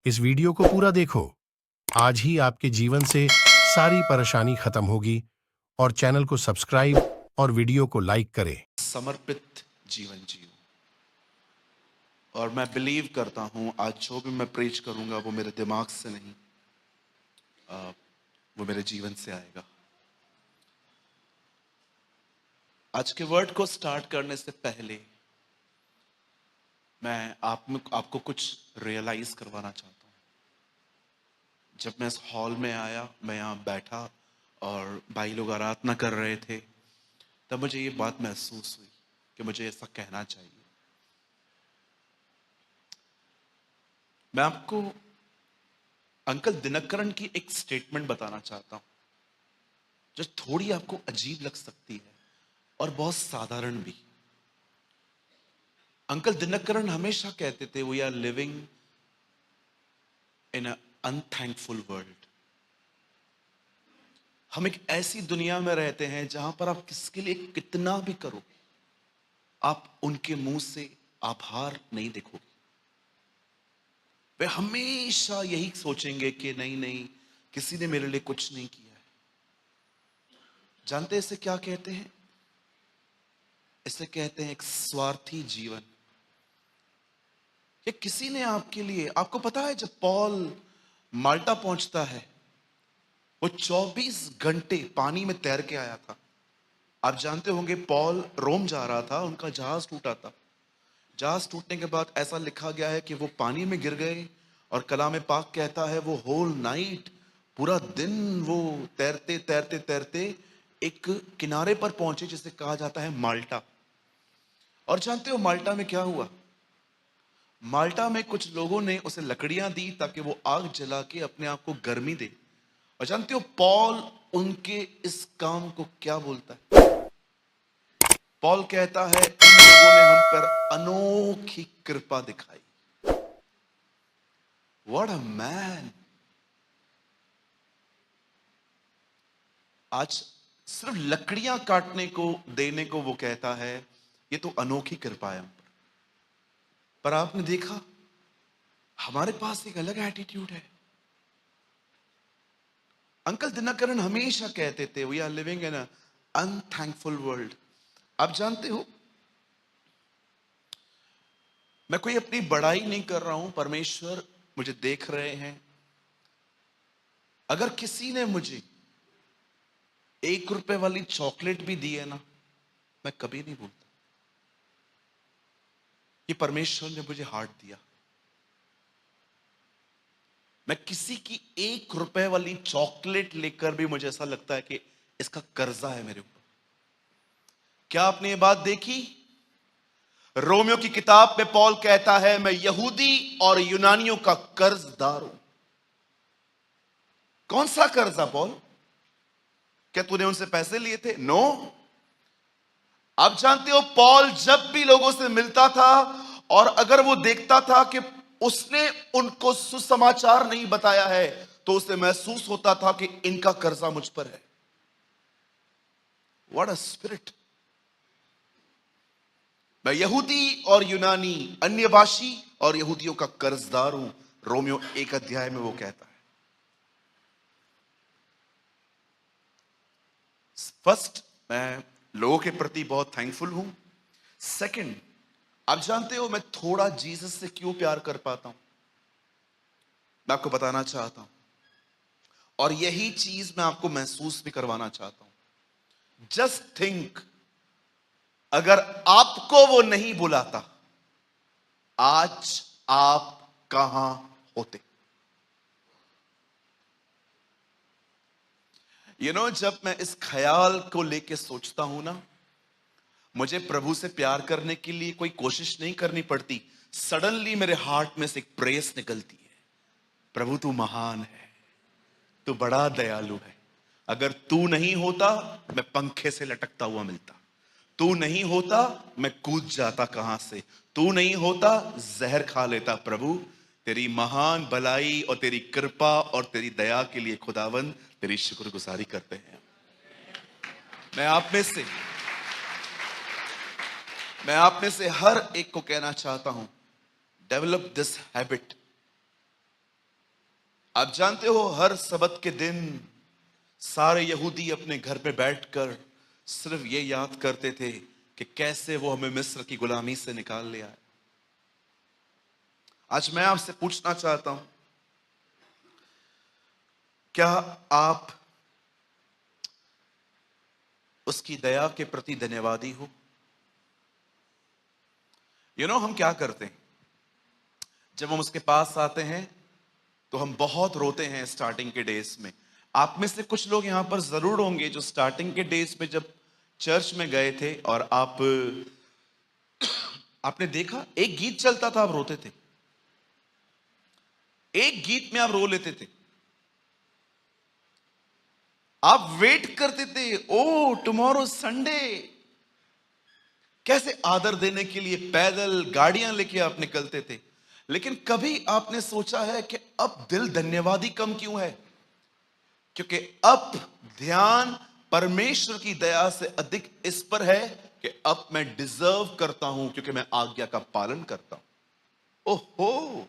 इस वीडियो को पूरा देखो। आज ही आपके जीवन से सारी परेशानी खत्म होगी और चैनल को सब्सक्राइब और वीडियो को लाइक करें। समर्पित जीवन जियो। और मैं बिलीव करता हूं आज जो भी मैं प्रीच करूंगा वो मेरे दिमाग से नहीं, वो मेरे जीवन से आएगा। आज के वर्ड को स्टार्ट करने से पहले मैं आपको कुछ रियलाइज करवाना चाहता हूं। जब मैं इस हॉल में आया, मैं यहां बैठा और भाई लोग आराधना कर रहे थे, तब मुझे ये बात महसूस हुई कि मुझे ऐसा कहना चाहिए। मैं आपको अंकल दिनकरन की एक स्टेटमेंट बताना चाहता हूं जो थोड़ी आपको अजीब लग सकती है और बहुत साधारण भी। अंकल दिनकरन हमेशा कहते थे, we are living in a unthankful world. हम एक ऐसी दुनिया में रहते हैं जहां पर आप किसके लिए कितना भी करो, आप उनके मुंह से आभार नहीं देखोगे। वे हमेशा यही सोचेंगे कि नहीं नहीं, किसी ने मेरे लिए कुछ नहीं किया है। जानते हैं इसे क्या कहते हैं? इसे कहते हैं एक स्वार्थी जीवन। कि किसी ने आपके लिए, आपको पता है जब पॉल माल्टा पहुंचता है, वो 24 घंटे पानी में तैर के आया था। आप जानते होंगे पॉल रोम जा रहा था, उनका जहाज टूटा था। जहाज टूटने के बाद ऐसा लिखा गया है कि वो पानी में गिर गए और कलाम पाक कहता है वो होल नाइट, पूरा दिन वो तैरते तैरते तैरते एक किनारे पर पहुंचे जिसे कहा जाता है माल्टा। और जानते हो माल्टा में क्या हुआ? माल्टा में कुछ लोगों ने उसे लकड़ियां दी ताकि वो आग जला के अपने आप को गर्मी दे। और जानते हो पॉल उनके इस काम को क्या बोलता है? पॉल कहता है इन लोगों ने हम पर अनोखी कृपा दिखाई। What a man. आज सिर्फ लकड़ियां काटने को देने को वो कहता है ये तो अनोखी कृपा है हम पर आपने देखा हमारे पास एक अलग एटीट्यूड है। अंकल दिनकरन हमेशा कहते थे we are living in unthankful world. आप जानते हो मैं कोई अपनी बड़ाई नहीं कर रहा हूं, परमेश्वर मुझे देख रहे हैं। अगर किसी ने मुझे 1 रुपए वाली चॉकलेट भी दी है ना, मैं कभी नहीं भूलता। ये परमेश्वर ने मुझे हार्ट दिया। मैं किसी की 1 रुपए वाली चॉकलेट लेकर भी मुझे ऐसा लगता है कि इसका कर्जा है मेरे ऊपर। क्या आपने ये बात देखी? रोमियो की किताब में पॉल कहता है मैं यहूदी और यूनानियों का कर्जदार हूं। कौन सा कर्जा पॉल? क्या तूने उनसे पैसे लिए थे? नो। आप जानते हो पॉल जब भी लोगों से मिलता था और अगर वो देखता था कि उसने उनको सुसमाचार नहीं बताया है, तो उसे महसूस होता था कि इनका कर्जा मुझ पर है। What a spirit. मैं यहूदी और यूनानी, अन्यभाषी और यहूदियों का कर्जदार हूं। रोमियो 1 अध्याय में वो कहता है। फर्स्ट, मैं लोगों के प्रति बहुत थैंकफुल हूं। सेकंड, आप जानते हो मैं थोड़ा जीसस से क्यों प्यार कर पाता हूं? मैं आपको बताना चाहता हूं और यही चीज मैं आपको महसूस भी करवाना चाहता हूं। जस्ट थिंक, अगर आपको वो नहीं बुलाता, आज आप कहां होते? जब मैं इस ख्याल को लेके सोचता हूं ना, मुझे प्रभु से प्यार करने के लिए कोई कोशिश नहीं करनी पड़ती। सडनली मेरे हार्ट में से एक प्रेस निकलती है, प्रभु तू महान है, तू बड़ा दयालु है। अगर तू नहीं होता मैं पंखे से लटकता हुआ मिलता। तू नहीं होता मैं कूद जाता कहां से। तू नहीं होता जहर खा लेता। प्रभु तेरी महान भलाई और तेरी कृपा और तेरी दया के लिए खुदावंद तेरी शुक्रगुजारी करते हैं। मैं आप में से मैं आप में से हर एक को कहना चाहता हूं, डेवलप दिस हैबिट। आप जानते हो हर सबत के दिन सारे यहूदी अपने घर पे बैठकर सिर्फ ये याद करते थे कि कैसे वो हमें मिस्र की गुलामी से निकाल ले आए। आज मैं आपसे पूछना चाहता हूं, क्या आप उसकी दया के प्रति धन्यवादी हो? हम क्या करते हैं जब हम उसके पास आते हैं तो हम बहुत रोते हैं स्टार्टिंग के डेज में। आप में से कुछ लोग यहां पर जरूर होंगे जो स्टार्टिंग के डेज में जब चर्च में गए थे और आपने देखा एक गीत चलता था, आप रोते थे। एक गीत में आप रो लेते थे, आप वेट करते थे, ओ टुमारो संडे। कैसे आदर देने के लिए पैदल गाड़ियां लेके आप निकलते थे। लेकिन कभी आपने सोचा है कि अब दिल धन्यवादी कम क्यों है? क्योंकि अब ध्यान परमेश्वर की दया से अधिक इस पर है कि अब मैं डिजर्व करता हूं क्योंकि मैं आज्ञा का पालन करता हूं। ओहो,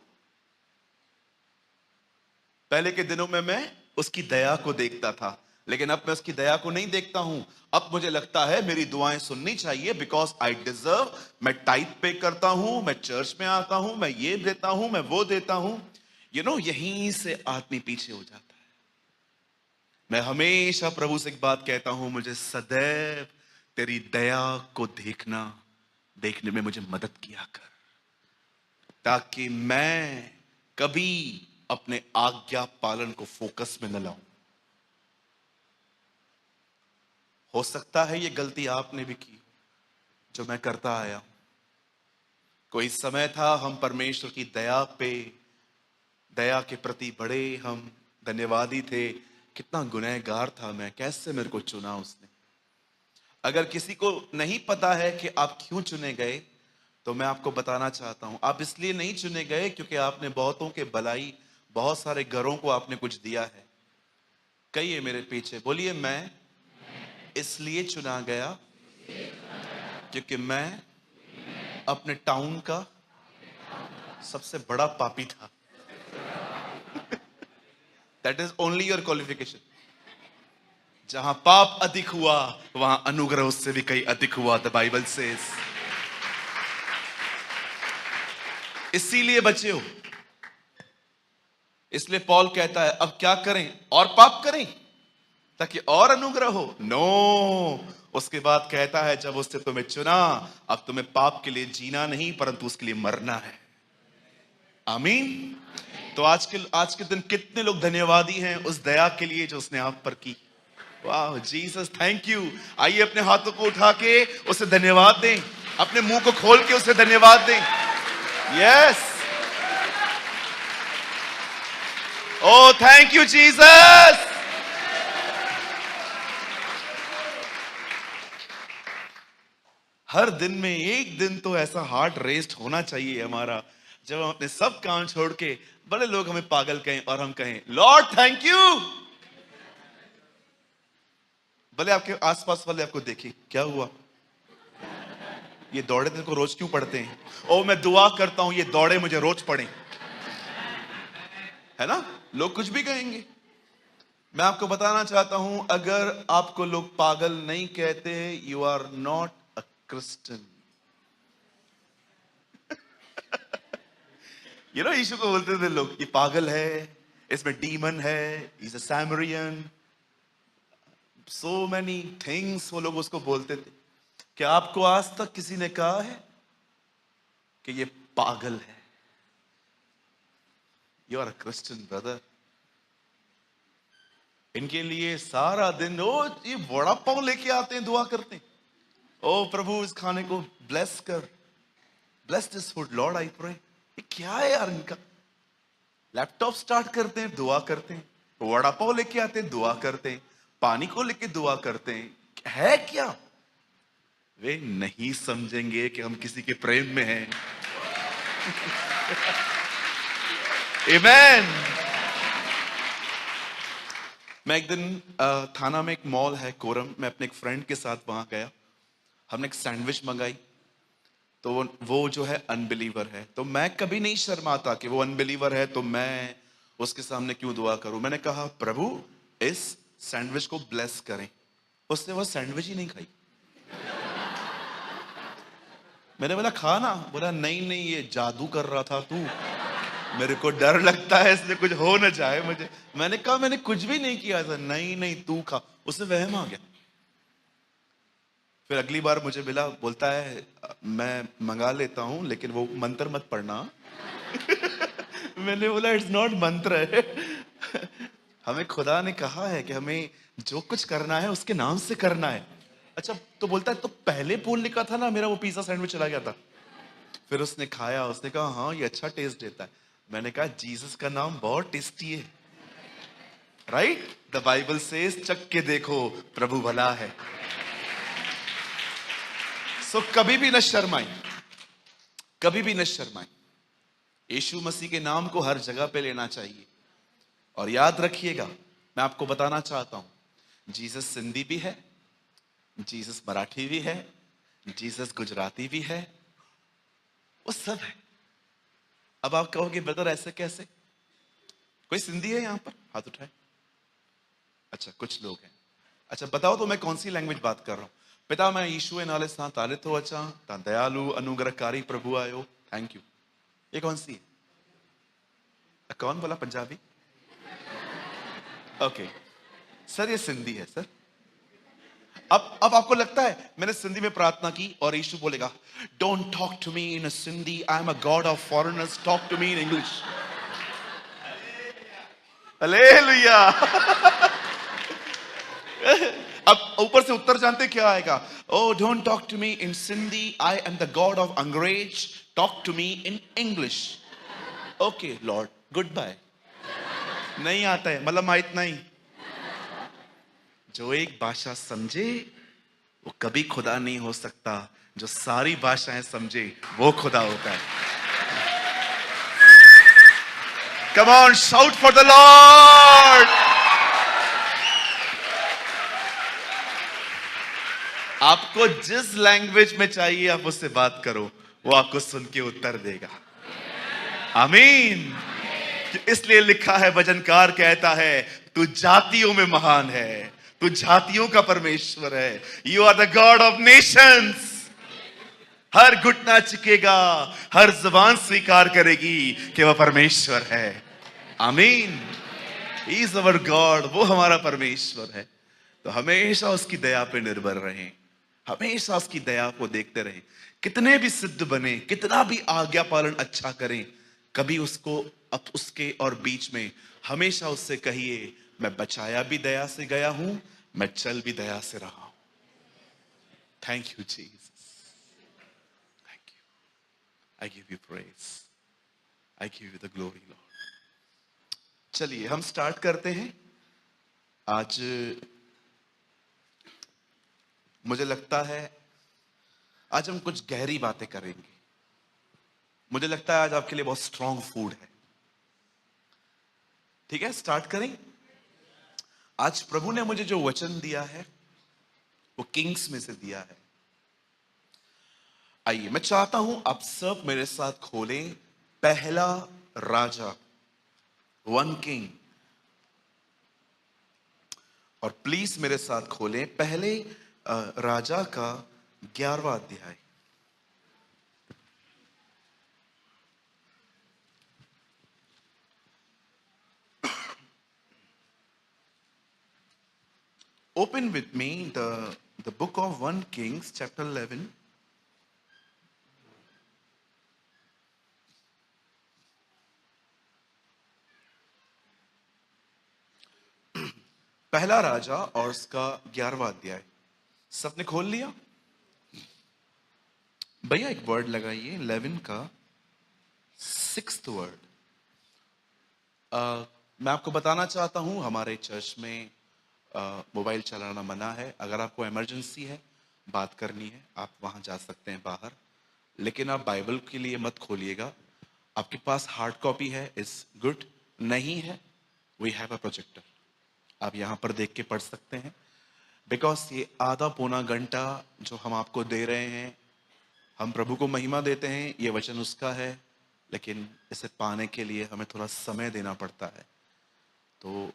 पहले के दिनों में मैं उसकी दया को देखता था, लेकिन अब मैं उसकी दया को नहीं देखता हूं। अब मुझे लगता है मेरी दुआएं सुननी चाहिए बिकॉज आई डिजर्व। मैं टाइप पे करता हूं, मैं चर्च में आता हूं, मैं ये देता हूं, मैं वो देता हूं। यहीं से आदमी पीछे हो जाता है। मैं हमेशा प्रभु से एक बात कहता हूं, मुझे सदैव तेरी दया को देखने में मुझे मदद किया कर, ताकि मैं कभी अपने आज्ञा पालन को फोकस में न लाऊं। हो सकता है ये गलती आपने भी की जो मैं करता आया हूं। कोई समय था हम परमेश्वर की दया के प्रति बड़े हम धन्यवादी थे। कितना गुनहगार था मैं, कैसे मेरे को चुना उसने। अगर किसी को नहीं पता है कि आप क्यों चुने गए तो मैं आपको बताना चाहता हूं। आप इसलिए नहीं चुने गए क्योंकि आपने बहुतों के भलाई, बहुत सारे घरों को आपने कुछ दिया है। कहिए मेरे पीछे, बोलिए, मैं इसलिए चुना गया क्योंकि मैं अपने टाउन का सबसे बड़ा पापी था। That is only your qualification. जहां पाप अधिक हुआ वहां अनुग्रह उससे भी कहीं अधिक हुआ, द बाइबल सेज। इसीलिए बचे हो। इसलिए पौल कहता है अब क्या करें, और पाप करें ताकि और अनुग्रह हो? नो, उसके बाद कहता है जब उसने तुम्हें चुना, अब तुम्हें पाप के लिए जीना नहीं परंतु उसके लिए मरना है। आमीन। तो आज के दिन कितने लोग धन्यवादी हैं उस दया के लिए जो उसने आप पर की? वाह जीसस, थैंक यू। आइए अपने हाथों को उठा के उसे धन्यवाद दें, अपने मुंह को खोल के उसे धन्यवाद दें। Yes, oh thank you Jesus. हर दिन में एक दिन तो ऐसा हार्ट रेस्ट होना चाहिए हमारा, जब हम अपने सब काम छोड़ के, बड़े लोग हमें पागल कहें और हम कहें लॉर्ड थैंक यू। भले आपके आसपास वाले आपको देखें, क्या हुआ, ये दौड़े तेरे को रोज क्यों पड़ते हैं? ओ मैं दुआ करता हूं ये दौड़े मुझे रोज पड़े, है ना? लोग कुछ भी कहेंगे। मैं आपको बताना चाहता हूं, अगर आपको लोग पागल नहीं कहते, you are not a Christian. यीशु को बोलते थे लोग ये पागल है, इसमें डीमन है, is a Samaritan, so many things वो लोग उसको बोलते थे। क्या आपको आज तक किसी ने कहा है कि ये पागल है? You are a Christian brother. इनके लिए सारा दिन ओ ये वड़ा पाव लेके आते हैं, दुआ करते हैं, ओ प्रभु इस खाने को ब्लेस कर, bless this food Lord I pray. ये क्या है यार इनका? लैपटॉप स्टार्ट करते हैं, दुआ करते हैं, वड़ा पाव लेके आते हैं, दुआ करते हैं, पानी को लेके दुआ करते हैं, है क्या? वे नहीं समझेंगे कि हम किसी के प्रेम में हैं। आमेन। मैं एक दिन थाना में एक मॉल है कोरम, मैं अपने एक फ्रेंड के साथ वहां गया। हमने एक सैंडविच मंगाई, तो वो जो है अनबिलीवर है, तो मैं कभी नहीं शर्माता कि वो अनबिलीवर है तो मैं उसके सामने क्यों दुआ करूं? मैंने कहा प्रभु इस सैंडविच को ब्लेस करें। उसने वो सैंडविच ही नहीं खाई। मैंने बोला खा ना। बोला नहीं नहीं, ये जादू कर रहा था तू, मेरे को डर लगता है इसमें कुछ हो ना जाए मुझे। मैंने कहा मैंने कुछ भी नहीं किया था। नहीं नहीं तू खा। उससे वहम आ गया। फिर अगली बार मुझे मिला, बोलता है मैं मंगा लेता हूं लेकिन वो मंत्र मत पढ़ना। मैंने बोला इट्स नॉट मंत्र है। हमें खुदा ने कहा है कि हमें जो कुछ करना है उसके नाम से करना है। अच्छा, तो बोलता है तो पहले बोल लिखा था ना, मेरा वो पिज्जा सैंडविच चला गया था। फिर उसने खाया, उसने कहा हाँ ये अच्छा टेस्ट देता है। मैंने कहा जीसस का नाम बहुत टेस्टी है, राइट? द बाइबल सेज चख के देखो प्रभु भला है। सो कभी भी न शर्माएं, कभी भी न शर्माएं। यीशु मसीह के नाम को हर जगह पे लेना चाहिए। और याद रखिएगा, मैं आपको बताना चाहता हूं, जीसस सिंधी भी है, जीसस मराठी भी है, जीसस गुजराती भी है, वो सब है। अब आप कहोगे ब्रदर ऐसे कैसे? कोई सिंधी है यहां पर? हाथ उठाए। अच्छा, कुछ लोग हैं। अच्छा बताओ तो मैं कौन सी लैंग्वेज बात कर रहा हूं? पिता मैं यीशु नाले सां ताले तो अचा ता दयालु अनुग्रहकारी प्रभु आयो, थैंक यू। ये कौन सी है? कौन बोला पंजाबी? ओके सर, ये सिंधी है सर। अब आपको लगता है मैंने सिंधी में प्रार्थना की और यीशु बोलेगा don't talk to me in Sindhi, I am a God of foreigners, talk to me in English. Hallelujah. अब ऊपर से उत्तर जानते क्या आएगा? Oh don't talk to me in Sindhi, I am the God of अंग्रेज, talk to me in English. Okay Lord, goodbye. नहीं आता है मतलब माहित नहीं। जो एक भाषा समझे वो कभी खुदा नहीं हो सकता, जो सारी भाषाएं समझे वो खुदा होता है। Come on, shout for the Lord. आपको जिस लैंग्वेज में चाहिए आप उससे बात करो, वो आपको सुन के उत्तर देगा। आमीन। इसलिए लिखा है, वचनकार कहता है तू जातियों में महान है, तू जातियों का परमेश्वर है। You are the God of nations. हर घुटना झुकेगा, हर जुबान स्वीकार करेगी कि वह परमेश्वर है। आमीन। ही इज अवर गॉड, वो हमारा परमेश्वर है। तो हमेशा उसकी दया पे निर्भर रहें, हमेशा उसकी दया को देखते रहें। कितने भी सिद्ध बने, कितना भी आज्ञा पालन अच्छा करें, कभी उसको अब उसके और बीच में हमेशा उससे कहिए मैं बचाया भी दया से गया हूं, मैं चल भी दया से रहा हूं। Thank you Jesus, thank you. I give you praise, I give you the glory Lord. चलिए हम स्टार्ट करते हैं। आज मुझे लगता है आज हम कुछ गहरी बातें करेंगे। मुझे लगता है आज आपके लिए बहुत स्ट्रॉन्ग फूड है। ठीक है, स्टार्ट करें। आज प्रभु ने मुझे जो वचन दिया है वो किंग्स में से दिया है। आइए, मैं चाहता हूं आप सब मेरे साथ खोलें पहला राजा, 1 किंग। और प्लीज मेरे साथ खोलें पहले राजा का 11वां अध्याय। Open with me the book of 1 Kings, chapter 11. पहला राजा और उसका 11वां अध्याय। सबने खोल लिया? भैया एक वर्ड लगाइए 11 का 6th वर्ड। मैं आपको बताना चाहता हूं हमारे चर्च में मोबाइल चलाना मना है। अगर आपको इमरजेंसी है, बात करनी है, आप वहां जा सकते हैं बाहर, लेकिन आप बाइबल के लिए मत खोलिएगा। आपके पास हार्ड कॉपी है इज गुड, नहीं है वी हैव अ प्रोजेक्टर, आप यहां पर देख के पढ़ सकते हैं। बिकॉज ये आधा पौना घंटा जो हम आपको दे रहे हैं, हम प्रभु को महिमा देते हैं, ये वचन उसका है, लेकिन इसे पाने के लिए हमें थोड़ा समय देना पड़ता है। तो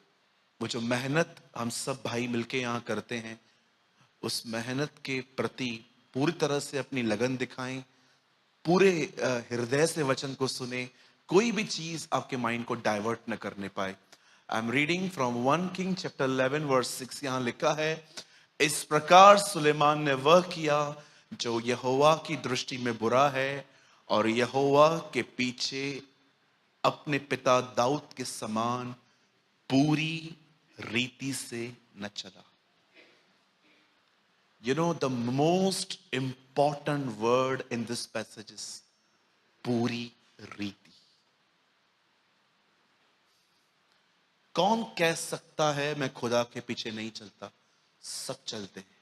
वो जो मेहनत हम सब भाई मिलके यहाँ करते हैं, उस मेहनत के प्रति पूरी तरह से अपनी लगन दिखाएं, पूरे हृदय से वचन को सुने, कोई भी चीज आपके माइंड को डाइवर्ट न करने पाए। I am reading from 1 King chapter 11 verse 6। यहां लिखा है, इस प्रकार सुलेमान ने वह किया जो यहोवा की दृष्टि में बुरा है, और यहोवा के पीछे अपने पिता दाऊद के समान पूरी रीति से न चला। You know, the most important word in this passage is पूरी रीति। कौन कह सकता है मैं खुदा के पीछे नहीं चलता? सब चलते हैं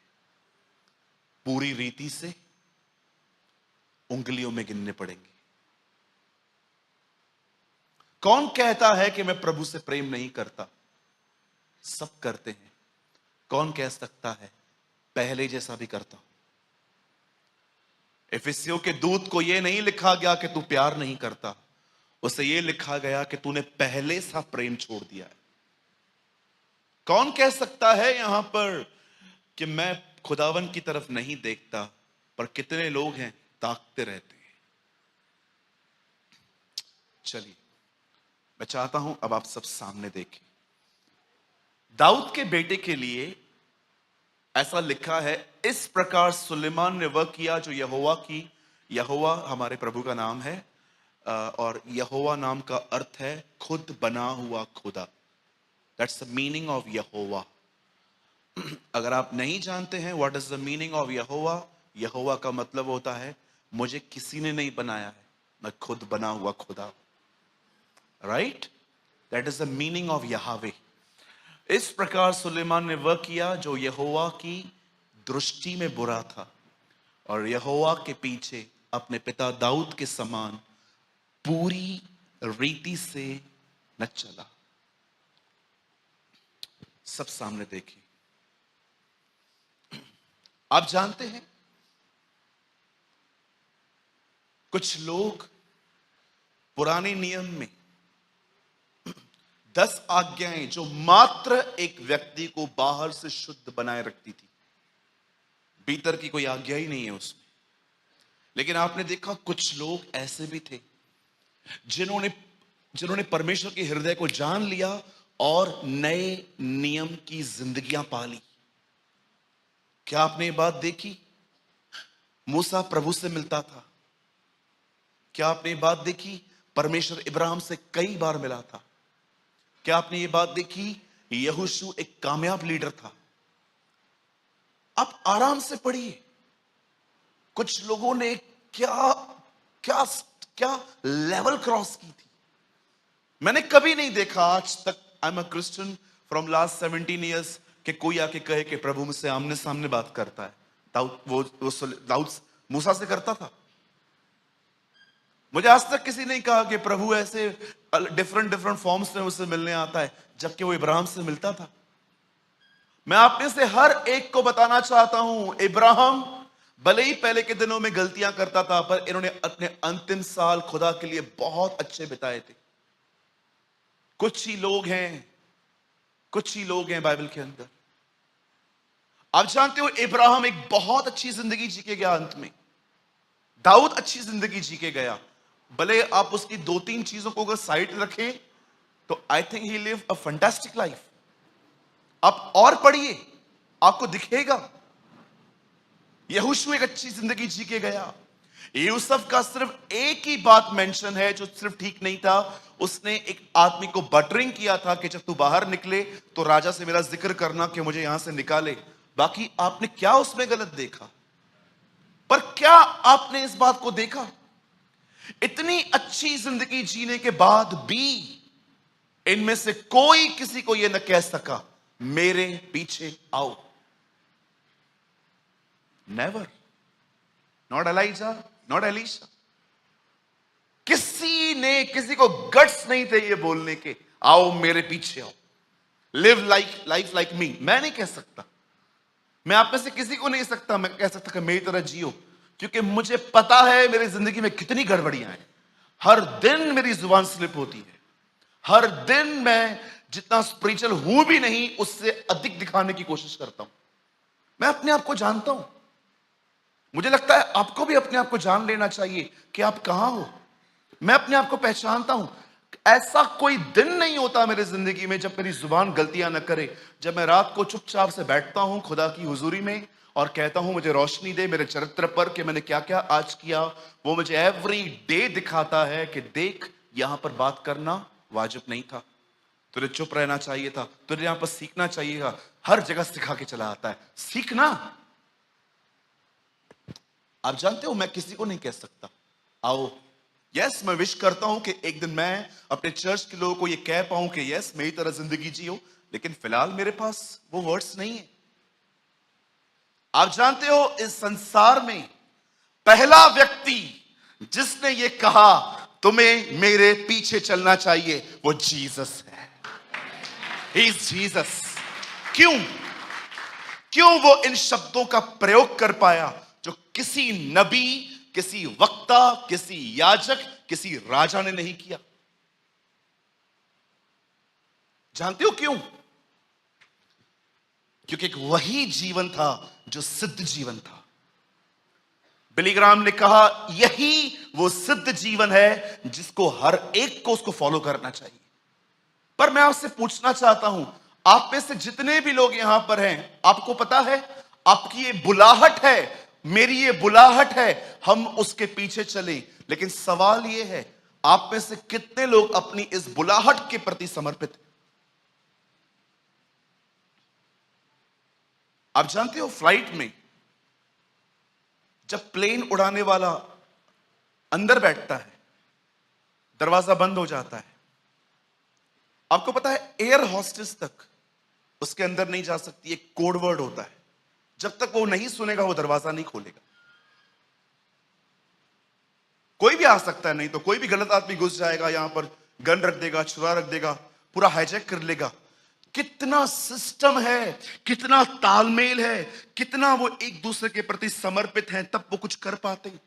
पूरी रीति से, उंगलियों में गिनने पड़ेंगे। कौन कहता है कि मैं प्रभु से प्रेम नहीं करता? सब करते हैं। कौन कह सकता है पहले जैसा भी करता हूं? इफिसियों के दूत को यह नहीं लिखा गया कि तू प्यार नहीं करता, उसे यह लिखा गया कि तूने पहले सा प्रेम छोड़ दिया है। कौन कह सकता है यहां पर कि मैं खुदावन की तरफ नहीं देखता? पर कितने लोग हैं ताकते रहते हैं। चलिए, मैं चाहता हूं अब आप सब सामने देखें। दाऊद के बेटे के लिए ऐसा लिखा है, इस प्रकार सुलेमान ने वह किया जो यहोवा हमारे प्रभु का नाम है, और यहोवा नाम का अर्थ है खुद बना हुआ खुदा। That's the meaning of Jehovah. अगर आप नहीं जानते हैं what is the meaning of Jehovah, Jehovah का मतलब होता है मुझे किसी ने नहीं बनाया है, मैं खुद बना हुआ खुदा। Right? That is the meaning of Yahweh. इस प्रकार सुलेमान ने वह किया जो यहोवा की दृष्टि में बुरा था, और यहोवा के पीछे अपने पिता दाऊद के समान पूरी रीति से न चला। सब सामने देखिए। आप जानते हैं कुछ लोग पुराने नियम में 10 आज्ञाएं जो मात्र एक व्यक्ति को बाहर से शुद्ध बनाए रखती थी, भीतर की कोई आज्ञा ही नहीं है उसमें। लेकिन आपने देखा कुछ लोग ऐसे भी थे जिन्होंने परमेश्वर के हृदय को जान लिया और नए नियम की जिंदगियां पाली। क्या आपने ये बात देखी? मूसा प्रभु से मिलता था। क्या आपने ये बात देखी? परमेश्वर इब्राहिम से कई बार मिला था। क्या आपने ये बात देखी? यहोशू एक कामयाब लीडर था। आप आराम से पढ़िए, कुछ लोगों ने क्या क्या क्या लेवल क्रॉस की थी। मैंने कभी नहीं देखा आज तक, आई am a Christian from last 17 years, कि कोई आके कहे कि प्रभु मुझसे आमने सामने बात करता है। दाऊद मूसा से करता था। मुझे आज तक किसी ने कहा कि प्रभु ऐसे डिफरेंट फॉर्म्स में मुझसे मिलने आता है, जबकि वो इब्राहिम से मिलता था। मैं आप में से हर एक को बताना चाहता हूं, इब्राहिम भले ही पहले के दिनों में गलतियां करता था, पर इन्होंने अपने अंतिम साल खुदा के लिए बहुत अच्छे बिताए थे। कुछ ही लोग हैं बाइबल के अंदर। आप जानते हो इब्राहिम एक बहुत अच्छी जिंदगी जी के गया। अंत में दाऊद अच्छी जिंदगी जी के गया। भले आप उसकी 2-3 चीजों को अगर साइड रखें तो I think he live a fantastic life. आप और पढ़िए, आपको दिखेगा। यहोशू एक अच्छी जिंदगी जी के गया। यूसुफ का सिर्फ एक ही बात मेंशन है जो सिर्फ ठीक नहीं था। उसने एक आदमी को बटरिंग किया था कि जब तू बाहर निकले तो राजा से मेरा जिक्र करना कि मुझे यहां से निकाले। बाकी आपने क्या उसमें गलत देखा? पर क्या आपने इस बात को देखा? इतनी अच्छी जिंदगी जीने के बाद भी इनमें से कोई किसी को यह न कह सका मेरे पीछे आओ। Never. Not Elijah, not Elisha. किसी ने किसी को गट्स नहीं थे ये बोलने के आओ मेरे पीछे आओ, लिव लाइफ लाइक मी। मैं नहीं कह सकता, मैं आप में से किसी को नहीं सकता मैं कह सकता कि मेरी तरह जियो, क्योंकि मुझे पता है मेरी जिंदगी में कितनी गड़बड़ियां हैं। हर दिन मेरी जुबान स्लिप होती है, हर दिन मैं जितना स्पिरिचुअल हूं भी नहीं, उससे अधिक दिखाने की कोशिश करता हूं। मैं अपने आप को जानता हूं। मुझे लगता है आपको भी अपने आप को जान लेना चाहिए कि आप कहां हो। मैं अपने आप को पहचानता हूं। ऐसा कोई दिन नहीं होता मेरी जिंदगी में जब मेरी जुबान गलतियां न करे, जब मैं रात को चुपचाप से बैठता हूं खुदा की हुजूरी में और कहता हूं मुझे रोशनी दे मेरे चरित्र पर कि मैंने क्या क्या आज किया। वो मुझे एवरी डे दिखाता है कि देख, यहां पर बात करना वाजिब नहीं था, तुझे चुप रहना चाहिए था, तुझे यहां पर सीखना चाहिए था। हर जगह सिखा के चला आता है। सीखना, आप जानते हो मैं किसी को नहीं कह सकता आओ। यस, मैं विश करता हूं कि एक दिन मैं अपने चर्च के लोगों को यह कह पाऊं कि यस, मेरी तरह जिंदगी जियो, लेकिन फिलहाल मेरे पास वो वर्ड्स नहीं है। आप जानते हो इस संसार में पहला व्यक्ति जिसने ये कहा तुम्हें मेरे पीछे चलना चाहिए, वो जीसस है। He is Jesus. क्यों क्यों वो इन शब्दों का प्रयोग कर पाया जो किसी नबी, किसी वक्ता, किसी याजक, किसी राजा ने नहीं किया? जानते हो क्यों? क्योंकि एक वही जीवन था जो सिद्ध जीवन था। बिली ग्राहम ने कहा यही वो सिद्ध जीवन है जिसको हर एक को उसको फॉलो करना चाहिए। पर मैं आपसे पूछना चाहता हूं, आप में से जितने भी लोग यहां पर हैं, आपको पता है आपकी ये बुलाहट है, मेरी ये बुलाहट है, हम उसके पीछे चलें। लेकिन सवाल ये है, आप में से कितने लोग अपनी इस बुलाहट के प्रति समर्पित हैं? आप जानते हो फ्लाइट में जब प्लेन उड़ाने वाला अंदर बैठता है, दरवाजा बंद हो जाता है। आपको पता है एयर होस्टेस तक उसके अंदर नहीं जा सकती। एक कोड वर्ड होता है, जब तक वो नहीं सुनेगा वो दरवाजा नहीं खोलेगा। कोई भी आ सकता है, नहीं तो कोई भी गलत आदमी घुस जाएगा, यहां पर गन रख देगा, छुरा रख देगा, पूरा हाईजैक कर लेगा। कितना सिस्टम है, कितना तालमेल है, कितना वो एक दूसरे के प्रति समर्पित हैं, तब वो कुछ कर पाते हैं।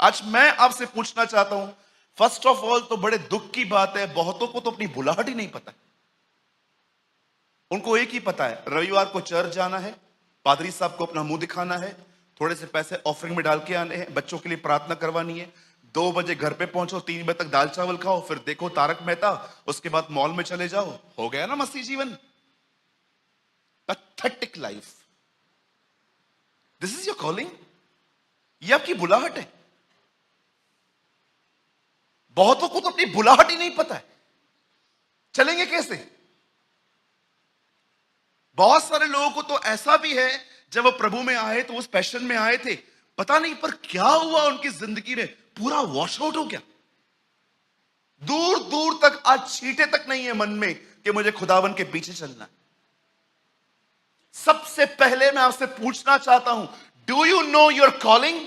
आज मैं आपसे पूछना चाहता हूं, फर्स्ट ऑफ ऑल तो बड़े दुख की बात है, बहुतों को तो अपनी बुलाहट ही नहीं पता। उनको एक ही पता है, रविवार को चर्च जाना है, पादरी साहब को अपना मुंह दिखाना है, थोड़े से पैसे ऑफरिंग में डाल के आने हैं, बच्चों के लिए प्रार्थना करवानी है, 2 बजे घर पे पहुंचो, 3 बजे तक दाल चावल खाओ, फिर देखो तारक मेहता, उसके बाद मॉल में चले जाओ। हो गया ना मसीह जीवन? Pathetic life. This is your calling? ये आपकी बुलाहट है? बहुतों को तो अपनी बुलाहट ही नहीं पता है, चलेंगे कैसे? बहुत सारे लोगों को तो ऐसा भी है, जब वो प्रभु में आए तो उस पैशन में आए थे, पता नहीं पर क्या हुआ उनकी जिंदगी में, पूरा वॉश आउट हो गया। दूर दूर तक आज छींटे तक नहीं है मन में कि मुझे खुदावन के पीछे चलना है। सबसे पहले मैं आपसे पूछना चाहता हूं, do you know your calling?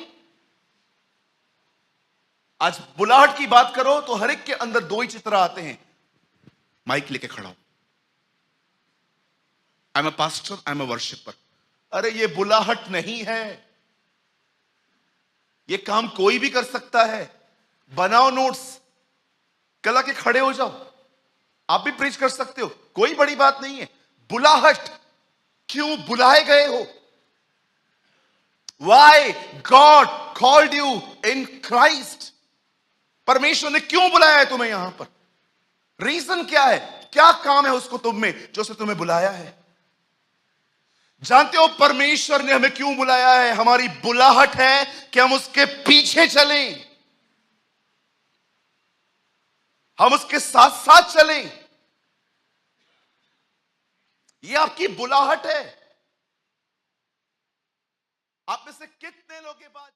आज बुलाहट की बात करो तो हर एक के अंदर 2 ही चित्र आते हैं। माइक लेके खड़ा हूं, आई am a pastor, I am a worshipper. अरे ये बुलाहट नहीं है। ये काम कोई भी कर सकता है। बनाओ नोट्स, कल आके खड़े हो जाओ, आप भी प्रीच कर सकते हो, कोई बड़ी बात नहीं है। बुलाहट, क्यों बुलाए गए हो? Why God called you in Christ? परमेश्वर ने क्यों बुलाया है तुम्हें यहां पर? रीजन क्या है? क्या काम है उसको तुम में जो उसने तुम्हें बुलाया है? जानते हो परमेश्वर ने हमें क्यों बुलाया है? हमारी बुलाहट है कि हम उसके पीछे चलें, हम उसके साथ साथ चलें। ये आपकी बुलाहट है। आप में से कितने लोग के पास